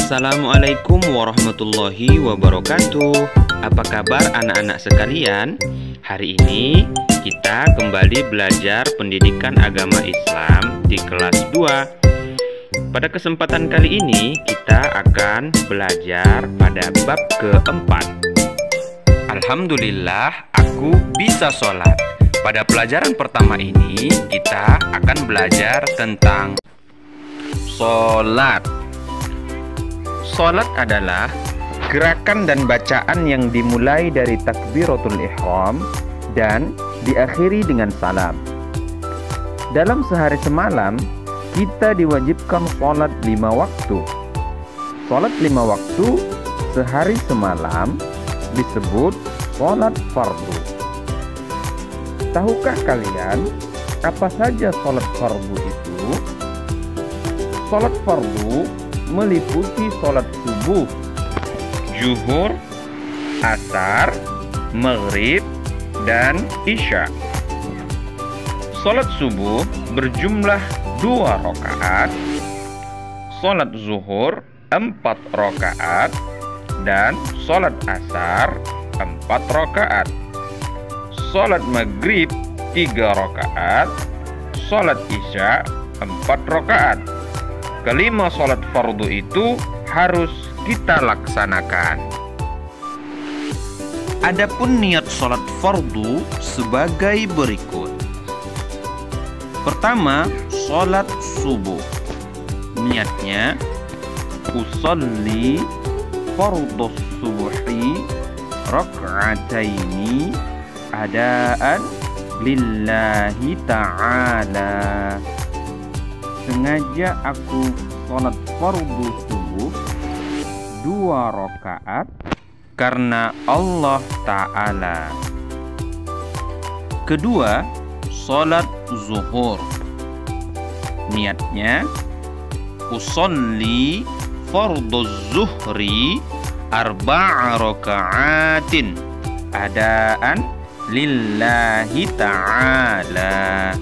Assalamualaikum warahmatullahi wabarakatuh. Apa kabar anak-anak sekalian? Hari ini kita kembali belajar pendidikan agama Islam di kelas 2. Pada kesempatan kali ini kita akan belajar pada bab keempat. Alhamdulillah aku bisa sholat. Pada pelajaran pertama ini kita akan belajar tentang sholat. Sholat adalah gerakan dan bacaan yang dimulai dari takbiratul ihram dan diakhiri dengan salam. Dalam sehari semalam, kita diwajibkan sholat 5 waktu. Sholat 5 waktu sehari semalam disebut sholat fardu. Tahukah kalian apa saja sholat fardu itu? Sholat fardu meliputi sholat subuh, zuhur, asar, maghrib, dan isya. Sholat subuh berjumlah 2 rakaat, sholat zuhur 4 rakaat, dan sholat asar 4 rakaat. Sholat maghrib 3 rakaat, sholat isya 4 rakaat. Kelima sholat fardu itu harus kita laksanakan. Adapun niat sholat fardu sebagai berikut. Pertama, sholat subuh. Niatnya, usolli fardhu subuhi rak'ataini adaan lillahi ta'ala. Sengaja aku sholat fardu subuh 2 rakaat karena Allah Ta'ala. Kedua, sholat zuhur. Niatnya, usolli fardhu zuhri 4 rakaatin adaan lillahi ta'ala.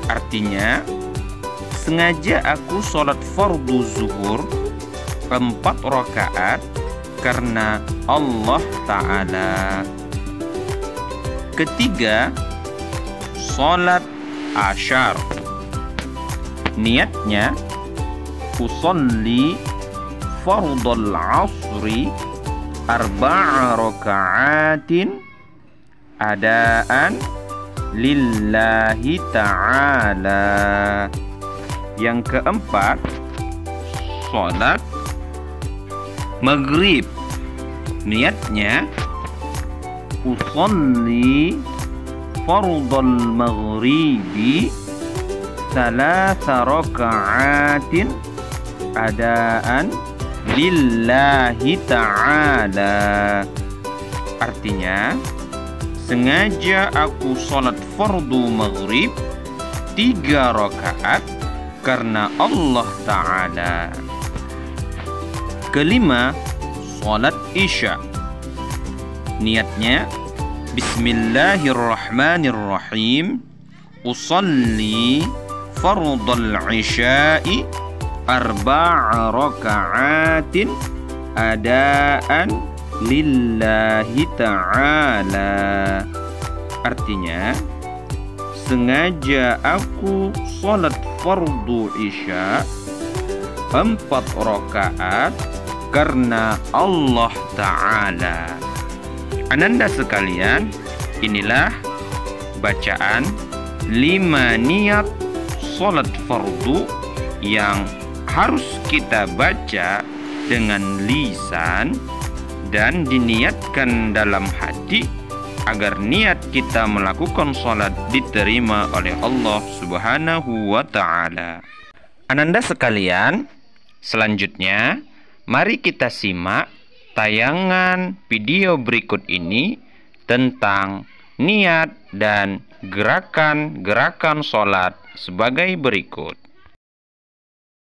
Artinya, sengaja aku sholat fardu zuhur 4 rakaat karena Allah Ta'ala. Ketiga, sholat asyar. Niatnya, usolli fardhul asri 4 rakaatin adaan lillahi ta'ala. Yang keempat, sholat maghrib. Niatnya, usolli fardhal maghribi 3 rakaatin adaan lillahi ta'ala. Artinya, sengaja aku sholat fardu maghrib 3 rakaat karena Allah Ta'ala. Kelima, sholat isya. Niatnya, bismillahirrahmanirrahim, usolli fardhal isya'i 4 rakaatin adaan lillahi ta'ala. Artinya, sengaja aku sholat fardu isya 4 rakaat karena Allah Ta'ala. Ananda sekalian, inilah bacaan 5 niat sholat fardu yang harus kita baca dengan lisan dan diniatkan dalam hati agar niat kita melakukan sholat diterima oleh Allah Subhanahu wa Ta'ala. Ananda sekalian, selanjutnya mari kita simak tayangan video berikut ini tentang niat dan gerakan-gerakan sholat sebagai berikut.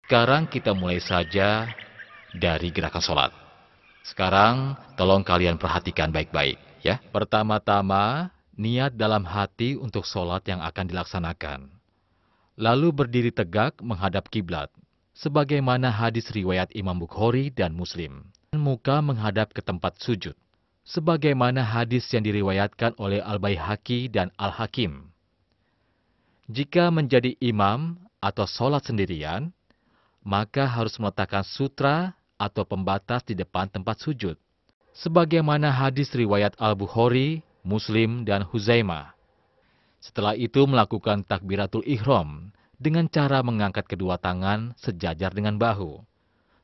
Sekarang kita mulai saja dari gerakan sholat. Sekarang tolong kalian perhatikan baik-baik ya. Pertama-tama niat dalam hati untuk sholat yang akan dilaksanakan. Lalu berdiri tegak menghadap kiblat. sebagaimana hadis riwayat Imam Bukhari dan Muslim. Muka menghadap ke tempat sujud, sebagaimana hadis yang diriwayatkan oleh Al-Baihaqi dan Al-Hakim. Jika menjadi imam atau sholat sendirian, maka harus meletakkan sutra atau pembatas di depan tempat sujud, sebagaimana hadis riwayat Al-Bukhari, Muslim, dan Huzaimah. Setelah itu melakukan takbiratul ihram dengan cara mengangkat kedua tangan sejajar dengan bahu,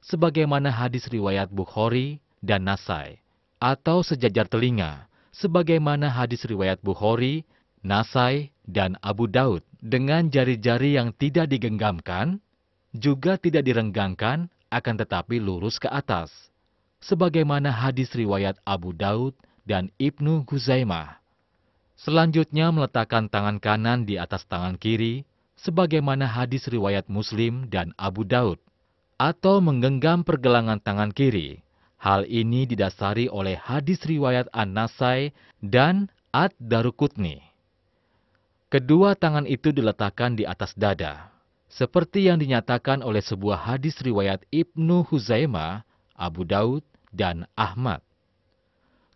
sebagaimana hadis riwayat Bukhari dan Nasai, atau sejajar telinga, sebagaimana hadis riwayat Bukhari, Nasai, dan Abu Daud, dengan jari-jari yang tidak digenggamkan, juga tidak direnggangkan, akan tetapi lurus ke atas, sebagaimana hadis riwayat Abu Daud dan Ibnu Huzaimah. Selanjutnya meletakkan tangan kanan di atas tangan kiri, sebagaimana hadis riwayat Muslim dan Abu Daud, atau menggenggam pergelangan tangan kiri. Hal ini didasari oleh hadis riwayat An-Nasai dan Ad-Daruqutni. Kedua tangan itu diletakkan di atas dada, seperti yang dinyatakan oleh sebuah hadis riwayat Ibnu Huzaimah, Abu Daud, dan Ahmad.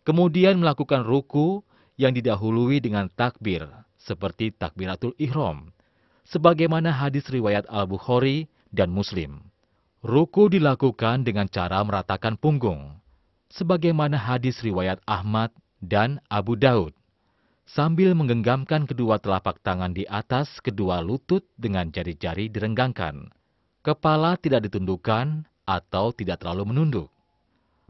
Kemudian melakukan ruku yang didahului dengan takbir, seperti takbiratul ihram, sebagaimana hadis riwayat Al-Bukhari dan Muslim. Ruku dilakukan dengan cara meratakan punggung, sebagaimana hadis riwayat Ahmad dan Abu Daud, sambil menggenggamkan kedua telapak tangan di atas kedua lutut dengan jari-jari direnggangkan. Kepala tidak ditundukkan atau tidak terlalu menunduk.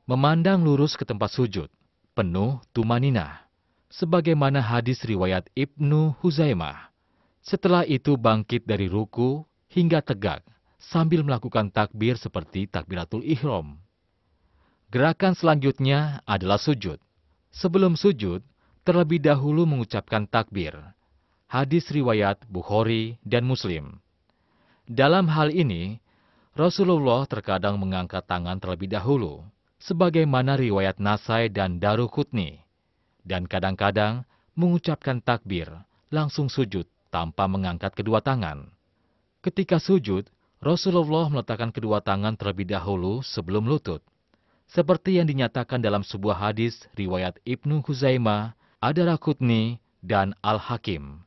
Memandang lurus ke tempat sujud, penuh tumaninah, sebagaimana hadis riwayat Ibnu Huzaimah. Setelah itu bangkit dari ruku hingga tegak, sambil melakukan takbir seperti takbiratul ihram. Gerakan selanjutnya adalah sujud. Sebelum sujud, terlebih dahulu mengucapkan takbir. Hadis riwayat Bukhari dan Muslim. Dalam hal ini, Rasulullah terkadang mengangkat tangan terlebih dahulu, sebagaimana riwayat Nasai dan Daruqutni, dan kadang-kadang mengucapkan takbir, langsung sujud tanpa mengangkat kedua tangan. Ketika sujud, Rasulullah meletakkan kedua tangan terlebih dahulu sebelum lutut, seperti yang dinyatakan dalam sebuah hadis riwayat Ibnu Huzaimah, Ad-Daruqutni, dan Al-Hakim.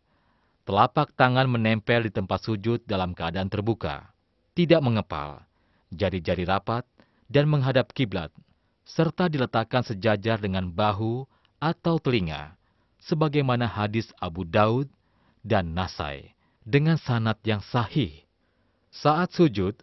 Telapak tangan menempel di tempat sujud dalam keadaan terbuka, tidak mengepal, jari-jari rapat, dan menghadap kiblat, serta diletakkan sejajar dengan bahu atau telinga, sebagaimana hadis Abu Daud dan Nasai, dengan sanad yang sahih. Saat sujud,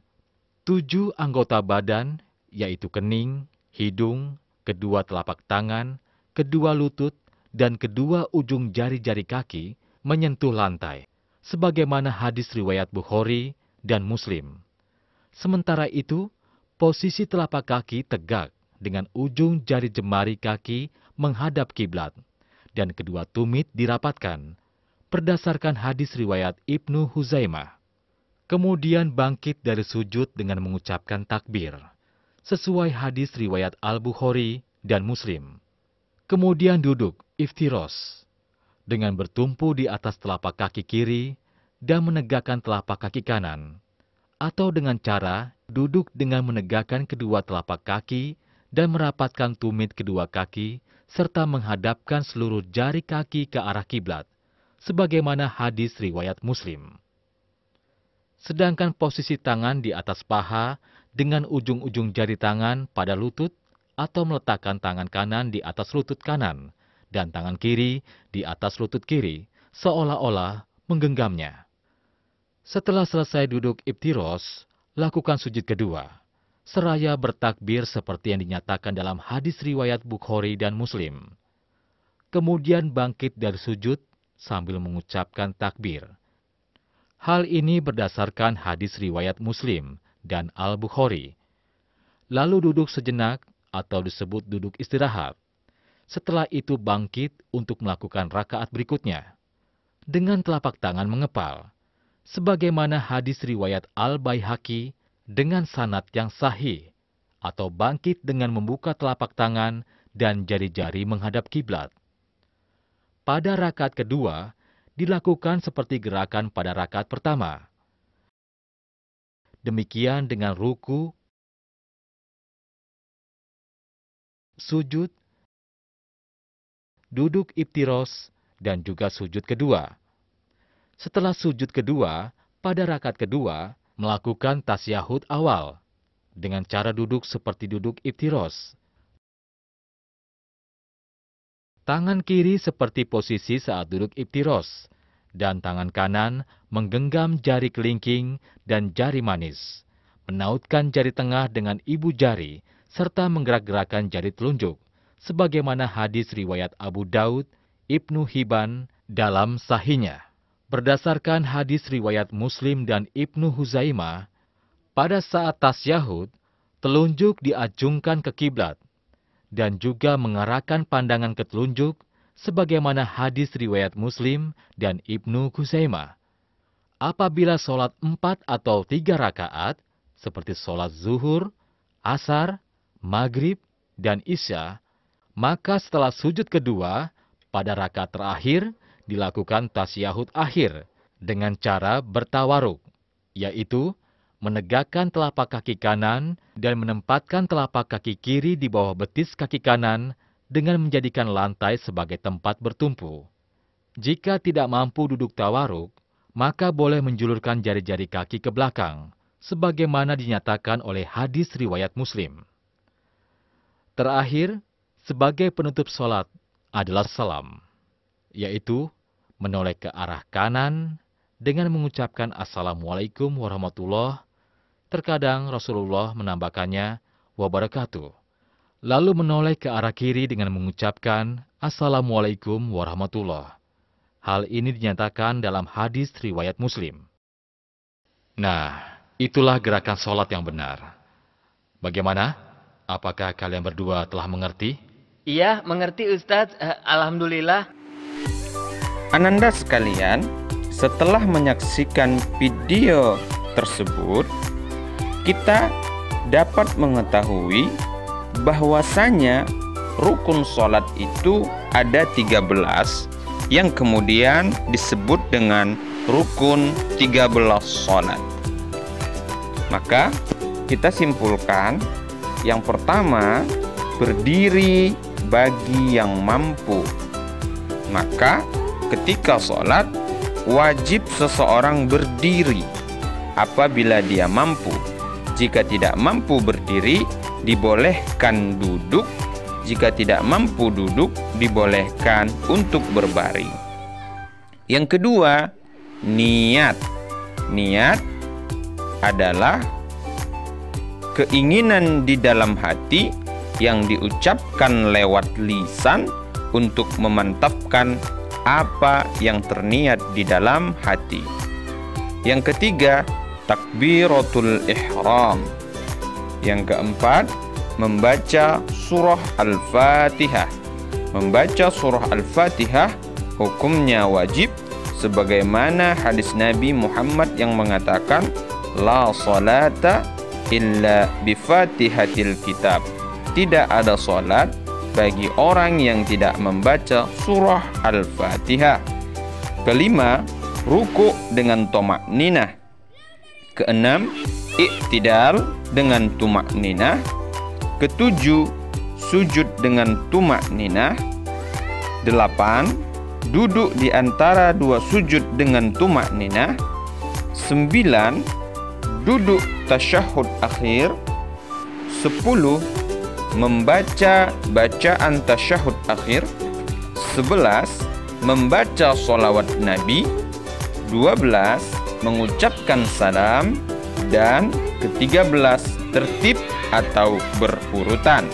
7 anggota badan, yaitu kening, hidung, kedua telapak tangan, kedua lutut, dan kedua ujung jari-jari kaki menyentuh lantai, sebagaimana hadis riwayat Bukhari dan Muslim. Sementara itu, posisi telapak kaki tegak dengan ujung jari jemari kaki menghadap kiblat, dan kedua tumit dirapatkan, berdasarkan hadis riwayat Ibnu Huzaimah. Kemudian bangkit dari sujud dengan mengucapkan takbir, sesuai hadis riwayat Al-Bukhari dan Muslim. Kemudian duduk iftiros, dengan bertumpu di atas telapak kaki kiri dan menegakkan telapak kaki kanan, atau dengan cara duduk dengan menegakkan kedua telapak kaki dan merapatkan tumit kedua kaki, serta menghadapkan seluruh jari kaki ke arah kiblat, sebagaimana hadis riwayat Muslim. Sedangkan posisi tangan di atas paha dengan ujung-ujung jari tangan pada lutut, atau meletakkan tangan kanan di atas lutut kanan dan tangan kiri di atas lutut kiri, seolah-olah menggenggamnya. Setelah selesai duduk iftiros, lakukan sujud kedua, seraya bertakbir seperti yang dinyatakan dalam hadis riwayat Bukhari dan Muslim. Kemudian bangkit dari sujud sambil mengucapkan takbir. Hal ini berdasarkan hadis riwayat Muslim dan Al-Bukhari. Lalu duduk sejenak atau disebut duduk istirahat. Setelah itu bangkit untuk melakukan rakaat berikutnya, dengan telapak tangan mengepal, sebagaimana hadis riwayat Al-Baihaqi dengan sanad yang sahih, atau bangkit dengan membuka telapak tangan dan jari-jari menghadap kiblat. Pada rakaat kedua, dilakukan seperti gerakan pada rakaat pertama. demikian dengan ruku, sujud, duduk iftiros, dan juga sujud kedua. Setelah sujud kedua, pada rakaat kedua, melakukan tasyahud awal dengan cara duduk seperti duduk iftiros. Tangan kiri seperti posisi saat duduk iftiros, dan tangan kanan menggenggam jari kelingking dan jari manis, menautkan jari tengah dengan ibu jari, serta menggerak-gerakkan jari telunjuk, sebagaimana hadis riwayat Abu Daud, Ibnu Hibban dalam sahihnya. Berdasarkan hadis riwayat Muslim dan Ibnu Huzaimah, pada saat tasyahud, telunjuk diacungkan ke kiblat, dan juga mengarahkan pandangan ke telunjuk, sebagaimana hadis riwayat Muslim dan Ibnu Huzaimah. Apabila sholat 4 atau 3 rakaat, seperti sholat zuhur, asar, maghrib, dan isya, maka setelah sujud kedua, pada rakaat terakhir, dilakukan tasyahud akhir dengan cara bertawaruk, yaitu menegakkan telapak kaki kanan dan menempatkan telapak kaki kiri di bawah betis kaki kanan dengan menjadikan lantai sebagai tempat bertumpu. Jika tidak mampu duduk tawaruk, maka boleh menjulurkan jari-jari kaki ke belakang, sebagaimana dinyatakan oleh hadis riwayat Muslim. Terakhir, sebagai penutup sholat adalah salam, yaitu menoleh ke arah kanan dengan mengucapkan Assalamualaikum warahmatullahi. Terkadang Rasulullah menambahkannya wabarakatuh, lalu menoleh ke arah kiri dengan mengucapkan Assalamualaikum warahmatullahi. Hal ini dinyatakan dalam hadis riwayat Muslim. Nah, itulah gerakan sholat yang benar. Bagaimana? Apakah kalian berdua telah mengerti? Iya, mengerti Ustadz. Alhamdulillah. Ananda sekalian, setelah menyaksikan video tersebut, kita dapat mengetahui bahwasanya rukun sholat itu ada 13 yang kemudian disebut dengan rukun 13 sholat. Maka kita simpulkan, yang pertama, berdiri bagi yang mampu. Maka ketika sholat, wajib seseorang berdiri apabila dia mampu. Jika tidak mampu berdiri, dibolehkan duduk. Jika tidak mampu duduk, dibolehkan untuk berbaring. Yang kedua, niat. Niat adalah keinginan di dalam hati yang diucapkan lewat lisan untuk memantapkan apa yang terniat di dalam hati. Yang ketiga, takbiratul ihram. Yang keempat, membaca surah Al-Fatihah. Membaca surah Al-Fatihah hukumnya wajib, sebagaimana hadis Nabi Muhammad yang mengatakan, la salata illa bifatihatil kitab. Tidak ada salat bagi orang yang tidak membaca surah Al-Fatihah. Kelima, ruku dengan tumakninah. Keenam, iktidal dengan tumakninah. Ketujuh, sujud dengan tumakninah. 8, duduk di antara dua sujud dengan tumakninah. 9, duduk tasyahud akhir. 10, membaca bacaan tasyahud akhir. 11, membaca sholawat Nabi. 12, mengucapkan salam. Dan ke-13, tertib atau berurutan.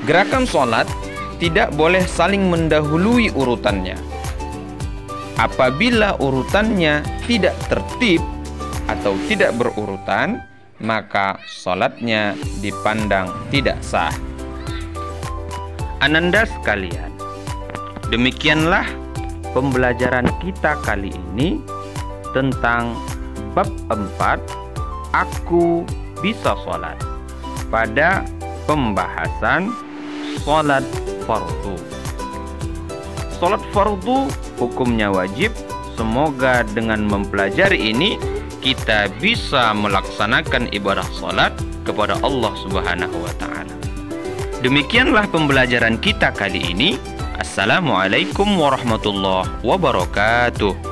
Gerakan sholat tidak boleh saling mendahului urutannya. Apabila urutannya tidak tertib atau tidak berurutan, maka sholatnya dipandang tidak sah. Ananda sekalian, demikianlah pembelajaran kita kali ini tentang bab 4, aku bisa sholat, pada pembahasan sholat fardu. Sholat fardu hukumnya wajib. Semoga dengan mempelajari ini kita bisa melaksanakan ibadah salat kepada Allah Subhanahu wa taala. Demikianlah pembelajaran kita kali ini. Assalamualaikum warahmatullahi wabarakatuh.